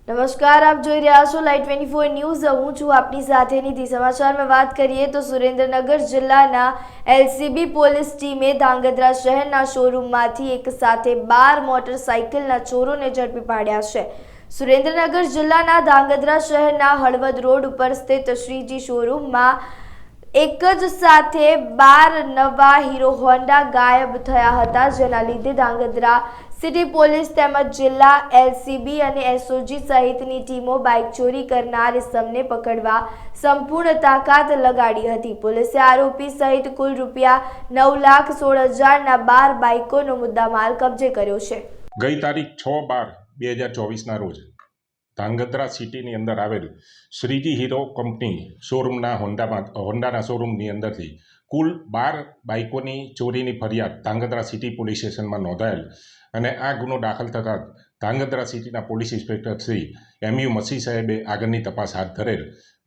નમસ્કાર, આપ જોઈ રહ્યા છો લાઈવ 24 ન્યૂઝ। હું છું આપની સાથે નિધિ। સમાચારમાં વાત કરીએ તો સુરેન્દ્રનગર જિલ્લાના એલસીબી પોલીસ ટીમે ધાંગધ્રા શહેરના શોરૂમમાંથી એક સાથે 12 મોટરસાઇકલના ચોરોને ઝડપી પાડ્યા છે। સુરેન્દ્રનગર જિલ્લાના ધાંગધ્રા શહેરના હળવદ રોડ ઉપર સ્થિત શ્રીજી શોરૂમમાં એક જ સાથે 12 નવા હીરો હોન્ડા ગાયબ થયા હતા, જેના લીધે ધાંગધ્રા સિટી પોલીસ તેમજ જિલ્લા એલસીબી અને એસઓજી સહિતની ટીમો બાઇક ચોરી કરનાર ઇસમને પકડવા સંપૂર્ણ તાકાત લગાડી હતી। પોલીસે આરોપી સહિત કુલ ₹9,16,000ના 12 બાઇકોનો મુદ્દામાલ કબજે કર્યો છે। ગઈ તારીખ 6/12/2024ના રોજ ધાંગધ્રા સિટીની અંદર આવેલ શ્રીજી હીરો કંપની શોરૂમના હોન્ડાના શોરૂમની અંદરથી કુલ 12 બાઇકોની ચોરીની ફરિયાદ ધાંગધ્રા સિટી પોલીસ સ્ટેશનમાં નોંધાયેલ અને આ ગુનો દાખલ થતાં ધાંગધ્રા સિટીના પોલીસ ઇન્સ્પેક્ટર શ્રી MU મસી સાહેબે આગળની તપાસ હાથ ધરેલ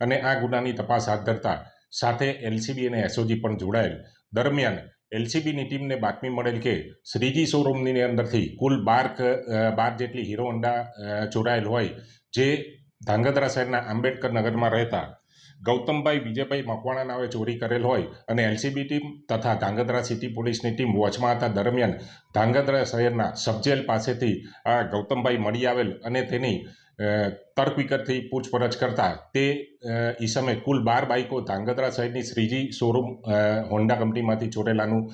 અને આ ગુનાની તપાસ હાથ ધરતા સાથે LCB અને SOG પણ જોડાયેલ। દરમિયાન LCBની ટીમને બાતમી મળેલ કે શ્રીજી શોરૂમની અંદરથી કુલ 12 જેટલી હીરો હોન્ડા ચોરાયેલ હોય, જે ધાંગધ્રા શહેરના આંબેડકર નગરમાં રહેતા ગૌતમભાઈ વિજયભાઈ મકવાણા નાવે ચોરી કરેલ હોય અને LCB ટીમ તથા ધાંગધ્રા સિટી પોલીસની ટીમ વોચમાં હતા। દરમિયાન ધાંગધ્રા શહેરના સબજેલ પાસેથી આ ગૌતમભાઈ મળી આવેલ અને તેની તર્ક વિકર્થી પૂછપરછ કરતા તે ઈસમે કુલ 12 બાઇકો ધાંગધ્રા શહેરની શ્રીજી શોરૂમ હોન્ડા કંપનીમાંથી ચોરેલાનું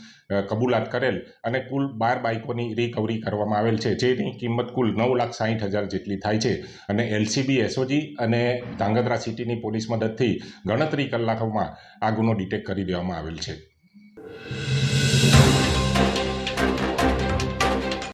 કબૂલાત કરેલ અને કુલ 12 બાઇકોની રિકવરી કરવામાં આવેલ છે, જેની કિંમત કુલ 9,60,000 જેટલી થાય છે અને LCB, SOG અને ધાંગધ્રા સિટીની પોલીસ મદદથી ગણતરી કલાકોમાં આ ગુનો ડિટેક્ટ કરી દેવામાં આવેલ છે।